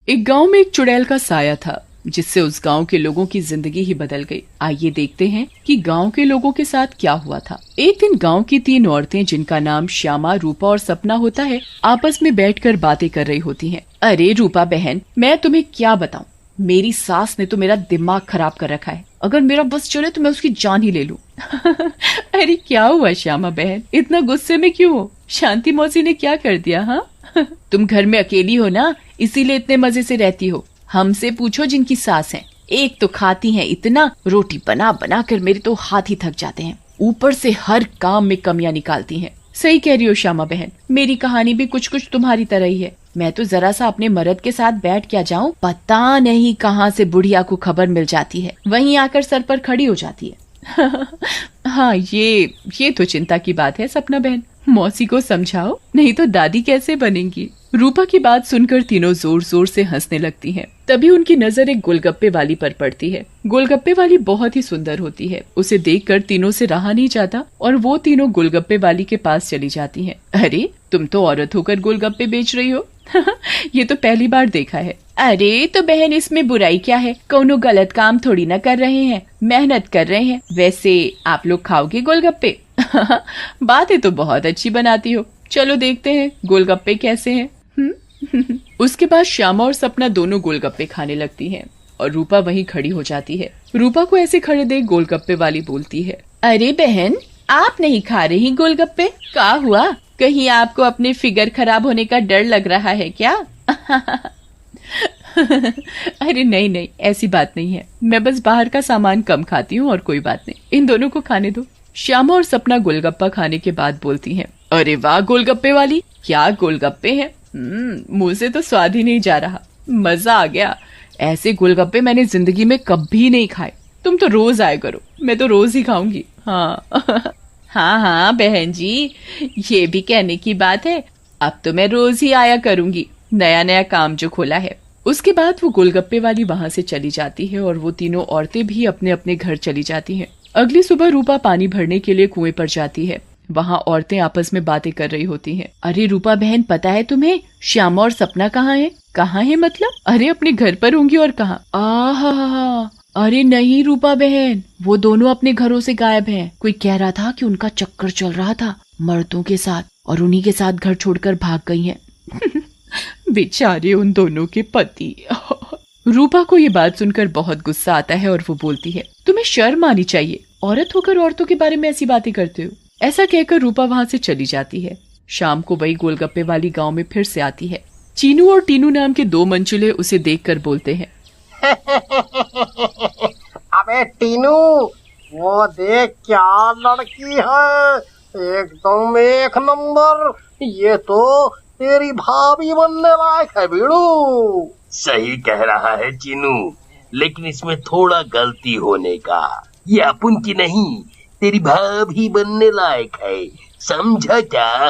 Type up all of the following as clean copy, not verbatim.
एक गांव में एक चुड़ैल का साया था जिससे उस गांव के लोगों की जिंदगी ही बदल गई। आइए देखते हैं कि गांव के लोगों के साथ क्या हुआ था। एक दिन गांव की 3 औरतें जिनका नाम श्यामा, रूपा और सपना होता है, आपस में बैठकर बातें कर रही होती हैं। अरे रूपा बहन, मैं तुम्हें क्या बताऊं, मेरी सास ने तो मेरा दिमाग खराब कर रखा है। अगर मेरा बस चले तो मैं उसकी जान ही ले लूं। अरे क्या हुआ श्यामा बहन, इतना गुस्से में क्यों हो? शांति मौसी ने क्या कर दिया? हाँ तुम घर में अकेली हो ना, इसीलिए इतने मजे से रहती हो। हमसे पूछो जिनकी सास है, एक तो खाती हैं इतना, रोटी बना बना कर मेरे तो हाथ ही थक जाते हैं, ऊपर से हर काम में कमियां निकालती हैं। सही कह रही हो श्यामा बहन, मेरी कहानी भी कुछ कुछ तुम्हारी तरह ही है। मैं तो जरा सा अपने मर्द के साथ बैठ क्या जाऊं, पता नहीं कहां से बुढ़िया को खबर मिल जाती है, वहीं आकर सर पर खड़ी हो जाती है। हाँ ये तो चिंता की बात है सपना बहन, मौसी को समझाओ, नहीं तो दादी कैसे बनेंगी। रूपा की बात सुनकर तीनों जोर जोर से हंसने लगती हैं। तभी उनकी नजर एक गोलगप्पे वाली पर पड़ती है। गोलगप्पे वाली बहुत ही सुंदर होती है, उसे देखकर तीनों से रहा नहीं जाता और वो तीनों गोलगप्पे वाली के पास चली जाती हैं। अरे तुम तो औरत होकर गोलगप्पे बेच रही हो। ये तो पहली बार देखा है। अरे तो बहन, इसमें बुराई क्या है, कोनो गलत काम थोड़ी ना कर रहे हैं, मेहनत कर रहे हैं। वैसे आप लोग खाओगे गोलगप्पे? बातें तो बहुत अच्छी बनाती हो, चलो देखते हैं गोलगप्पे कैसे हैं। उसके बाद श्यामा और सपना दोनों गोलगप्पे खाने लगती हैं और रूपा वहीं खड़ी हो जाती है। रूपा को ऐसे खड़े देख गोलगप्पे वाली बोलती है, अरे बहन, आप नहीं खा रही गोलगप्पे? क्या हुआ, कहीं आपको अपने फिगर खराब होने का डर लग रहा है क्या? अरे नहीं नहीं, ऐसी बात नहीं है, मैं बस बाहर का सामान कम खाती हूँ और कोई बात नहीं, इन दोनों को खाने दो। श्यामा और सपना गोलगप्पा खाने के बाद बोलती हैं, अरे वाह गोलगप्पे वाली, क्या गोलगप्पे हैं, मुंह से तो स्वाद ही नहीं जा रहा, मजा आ गया। ऐसे गोलगप्पे मैंने जिंदगी में कभी नहीं खाए, तुम तो रोज आया करो, मैं तो रोज ही खाऊंगी। हाँ हाँ हाँ बहन जी, ये भी कहने की बात है, अब तो मैं रोज ही आया करूंगी, नया नया काम जो खोला है। उसके बाद वो गोलगप्पे वाली वहाँ से चली जाती है और वो तीनों औरतें भी अपने अपने घर चली जाती हैं। अगली सुबह रूपा पानी भरने के लिए कुएं पर जाती है। वहाँ औरतें आपस में बातें कर रही होती हैं। अरे रूपा बहन, पता है तुम्हें श्यामा और सपना कहाँ है? कहाँ है मतलब? अरे अपने घर पर होंगी और कहाँ? आहा, अरे नहीं रूपा बहन, वो दोनों अपने घरों से गायब हैं। कोई कह रहा था कि उनका चक्कर चल रहा था मर्दों के साथ और उन्हीं के साथ घर छोड़कर भाग गई हैं। बेचारे उन दोनों के पति। रूपा को ये बात सुनकर बहुत गुस्सा आता है और वो बोलती है, तुम्हें शर्म आनी चाहिए, औरत होकर औरतों के बारे में ऐसी बातें करते हो। ऐसा कहकर रूपा वहाँ से चली जाती है। शाम को वही गोलगप्पे वाली गांव में फिर से आती है। चीनू और टीनू नाम के 2 मंचूले उसे देखकर बोलते हैं, अबे टीनू, वो देख क्या लड़की है, एकदम एक नंबर, ये तो तेरी भाभी बनने लायक है बीड़ू। सही कह रहा है चीनू, लेकिन इसमें थोड़ा गलती होने का, ये अपन की नहीं, तेरी भाभी बनने लायक है, समझा क्या?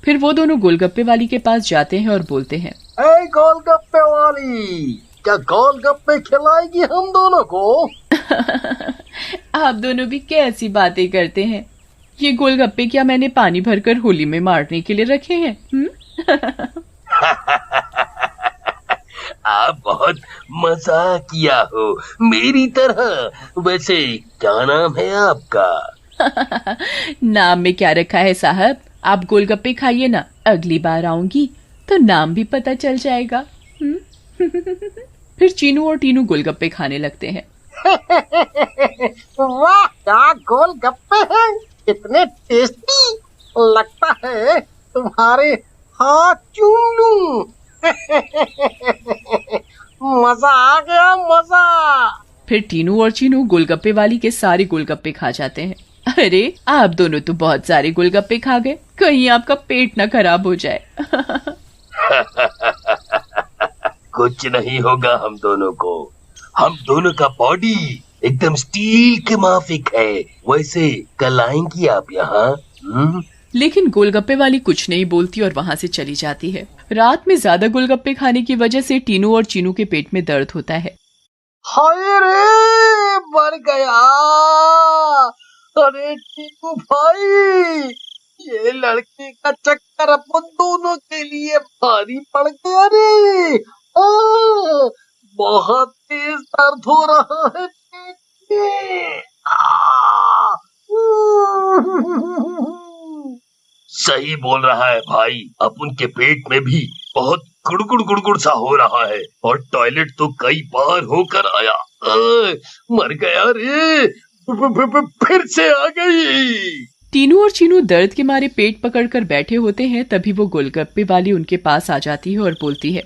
फिर वो दोनों गोलगप्पे वाली के पास जाते हैं और बोलते हैं, ए गोलगप्पे वाली, क्या गोलगप्पे खिलाएगी हम दोनों को? आप दोनों भी कैसी बातें करते हैं, ये गोलगप्पे क्या मैंने पानी भरकर होली में मारने के लिए रखे हैं? आप बहुत मजाक किया हो मेरी तरह। वैसे क्या नाम है आपका? नाम में क्या रखा है साहब, आप गोलगप्पे खाइए ना, अगली बार आऊंगी तो नाम भी पता चल जाएगा। फिर चीनू और टीनू गोलगप्पे खाने लगते हैं। वाह, क्या गोलगप्पे हैं, इतने टेस्टी, लगता है तुम्हारे हाथ चूम लूं। मजा आ गया, मजा। फिर टीनू और चीनू गोलगप्पे वाली के सारे गोलगप्पे खा जाते हैं। अरे आप दोनों तो बहुत सारे गोलगप्पे खा गए, कहीं आपका पेट ना खराब हो जाए। कुछ नहीं होगा हम दोनों को, हम दोनों का बॉडी एकदम स्टील के माफिक है। वैसे कल आएंगी आप यहाँ? लेकिन गोलगप्पे वाली कुछ नहीं बोलती और वहाँ से चली जाती है। रात में ज्यादा गोलगप्पे खाने की वजह से टीनू और चीनू के पेट में दर्द होता है। हाय रे, मर गया। अरे टीनू भाई, ये लड़की का चक्कर अपन दोनों के लिए भारी पड़ गया रे। बहुत तेज दर्द हो रहा है पेट में। सही बोल रहा है भाई, अपन के पेट में भी बहुत गुड़गुड़ गुड़गुड़ सा हो रहा है और टॉयलेट तो कई बार होकर आया। मर गया रे, फिर से आ गई। टीनू और चीनू दर्द के मारे पेट पकड़कर बैठे होते हैं। तभी वो गोलगप्पे वाली उनके पास आ जाती है और बोलती है,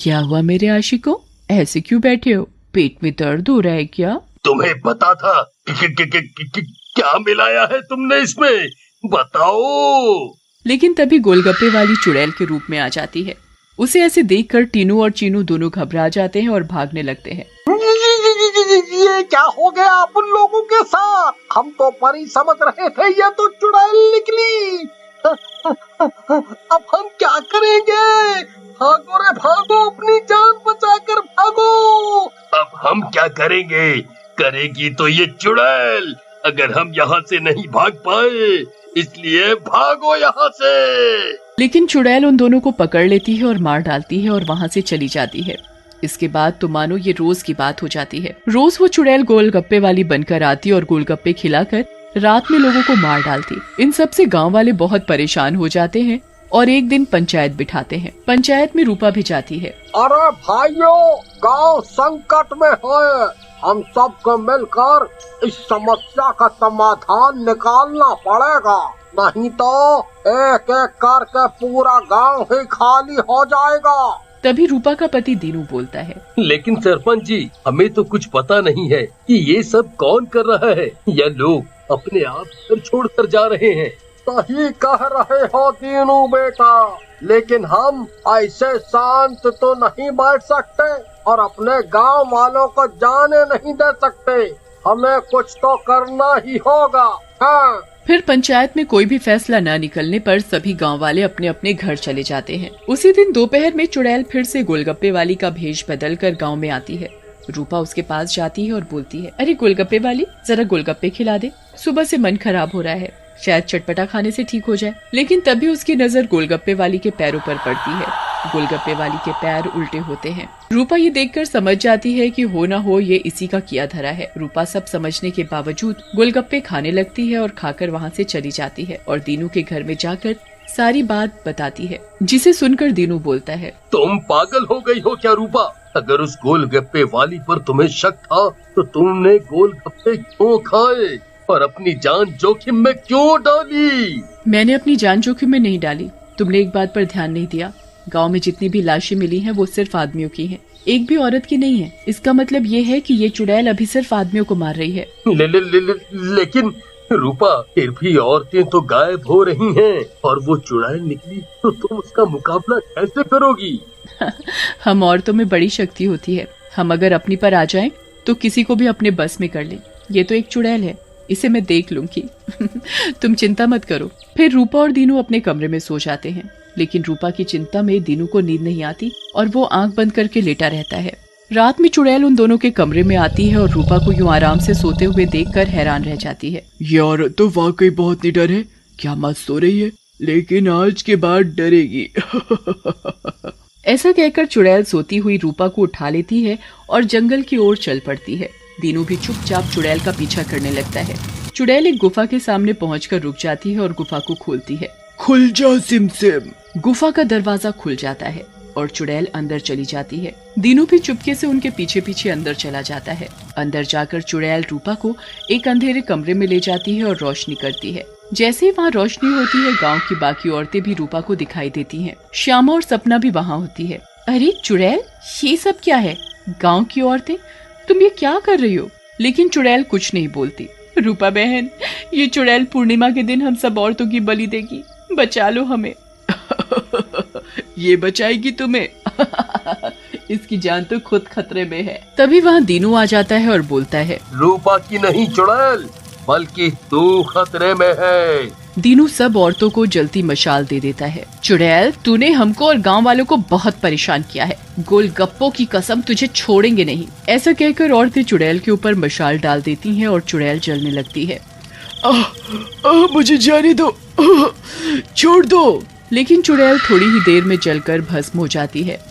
क्या हुआ मेरे आशिकों, ऐसे क्यों बैठे हो, पेट में दर्द हो रहा है क्या? तुम्हें पता था क्या मिलाया है तुमने इसमें, बताओ। लेकिन तभी गोलगप्पे वाली चुड़ैल के रूप में आ जाती है। उसे ऐसे देखकर टीनू और चीनू दोनों घबरा जाते हैं और भागने लगते हैं। ये क्या हो गया अपन लोगों के साथ? हम तो परी समझ रहे थे, ये तो चुड़ैल निकली। अब हम क्या करेंगे? भागो रे भागो, अपनी जान बचाकर भागो। अब हम क्या करेंगे? करेगी तो ये चुड़ैल, अगर हम यहाँ से नहीं भाग पाए, इसलिए भागो यहाँ से। लेकिन चुड़ैल उन दोनों को पकड़ लेती है और मार डालती है और वहाँ से चली जाती है। इसके बाद तो मानो ये रोज की बात हो जाती है। रोज वो चुड़ैल गोलगप्पे वाली बनकर आती और गोलगप्पे खिलाकर रात में लोगों को मार डालती। इन सब से गांव वाले बहुत परेशान हो जाते हैं और एक दिन पंचायत बिठाते हैं। पंचायत में रूपा भी जाती है। अरे भाइयों, गांव संकट में है, हम सबको मिलकर इस समस्या का समाधान निकालना पड़ेगा, नहीं तो एक एक करके पूरा गांव ही खाली हो जाएगा। तभी रूपा का पति दीनू बोलता है, लेकिन सरपंच जी, हमें तो कुछ पता नहीं है कि ये सब कौन कर रहा है, या लोग अपने आप घर छोड़कर जा रहे हैं। सही कह रहे हो दीनू बेटा, लेकिन हम ऐसे शांत तो नहीं बैठ सकते और अपने गांव वालों को जाने नहीं दे सकते। हमें कुछ तो करना ही होगा। हाँ। फिर पंचायत में कोई भी फैसला न निकलने पर सभी गांव वाले अपने अपने घर चले जाते हैं। उसी दिन दोपहर में चुड़ैल फिर से गोलगप्पे वाली का भेष बदल कर गाँव में आती है। रूपा उसके पास जाती है और बोलती है, अरे गोलगप्पे वाली, जरा गोलगप्पे खिला दे, सुबह से मन खराब हो रहा है, शायद चटपटा खाने से ठीक हो जाए। लेकिन तभी उसकी नजर गोलगप्पे वाली के पैरों पर पड़ती है। गोलगप्पे वाली के पैर उल्टे होते हैं। रूपा ये देखकर समझ जाती है कि हो ना हो ये इसी का किया धरा है। रूपा सब समझने के बावजूद गोलगप्पे खाने लगती है और खाकर वहाँ से चली जाती है और दीनू के घर में जाकर सारी बात बताती है, जिसे सुनकर दीनू बोलता है, तुम पागल हो गई हो क्या रूपा? अगर उस गोलगप्पे वाली पर तुम्हें शक था तो तुमने गोलगप्पे क्यों खाए और अपनी जान जोखिम में क्यों डाली? मैंने अपनी जान जोखिम में नहीं डाली। तुमने एक बात पर ध्यान नहीं दिया, गांव में जितनी भी लाशें मिली हैं वो सिर्फ आदमियों की हैं, एक भी औरत की नहीं है। इसका मतलब ये है कि ये चुड़ैल अभी सिर्फ आदमियों को मार रही है। लेकिन रूपा, फिर भी औरतें तो गायब हो रही हैं और वो चुड़ैल निकली तो तुम उसका मुकाबला कैसे करोगी? हम औरतों में बड़ी शक्ति होती है, हम अगर अपनी पर आ जाएं तो किसी को भी अपने बस में कर ले। ये तो एक चुड़ैल है, इसे मैं देख लूंगी। तुम चिंता मत करो। फिर रूपा और दीनू अपने कमरे में सो जाते हैं। लेकिन रूपा की चिंता में दीनू को नींद नहीं आती और वो आंख बंद करके लेटा रहता है। रात में चुड़ैल उन दोनों के कमरे में आती है और रूपा को यूं आराम से सोते हुए देखकर हैरान रह जाती है। ये औरत तो वाकई बहुत निडर है, क्या मत सो रही है, लेकिन आज के बाद डरेगी। ऐसा कहकर चुड़ैल सोती हुई रूपा को उठा लेती है और जंगल की ओर चल पड़ती है। दीनू भी चुपचाप चुड़ैल का पीछा करने लगता है। चुड़ैल एक गुफा के सामने पहुंचकर रुक जाती है और गुफा को खोलती है। खुल जा सिमसिम। गुफा का दरवाजा खुल जाता है और चुड़ैल अंदर चली जाती है। दीनू भी चुपके से उनके पीछे पीछे अंदर चला जाता है। अंदर जाकर चुड़ैल रूपा को एक अंधेरे कमरे में ले जाती है और रोशनी करती है। जैसे ही वहाँ रोशनी होती है, गांव की बाकी औरतें भी रूपा को दिखाई देती हैं। श्यामा और सपना भी वहाँ होती है। अरे चुड़ैल, ये सब क्या है? गांव की औरतें, तुम ये क्या कर रही हो? लेकिन चुड़ैल कुछ नहीं बोलती। रूपा बहन, ये चुड़ैल पूर्णिमा के दिन हम सब औरतों की बलि देगी, बचा लो हमें। ये बचाएगी तुम्हें? इसकी जान तो खुद खतरे में है। तभी वहाँ दीनू आ जाता है और बोलता है, रूपा की नहीं चुड़ैल, बल्कि तू खतरे में है। दीनू सब औरतों को जलती मशाल दे देता है। चुड़ैल, तूने हमको और गांव वालों को बहुत परेशान किया है, गोलगप्पों की कसम तुझे छोड़ेंगे नहीं। ऐसा कहकर औरतें चुड़ैल के ऊपर मशाल डाल देती हैं और चुड़ैल जलने लगती है। मुझे जाने दो, छोड़ दो। लेकिन चुड़ैल थोड़ी ही देर में जलकर भस्म हो जाती है।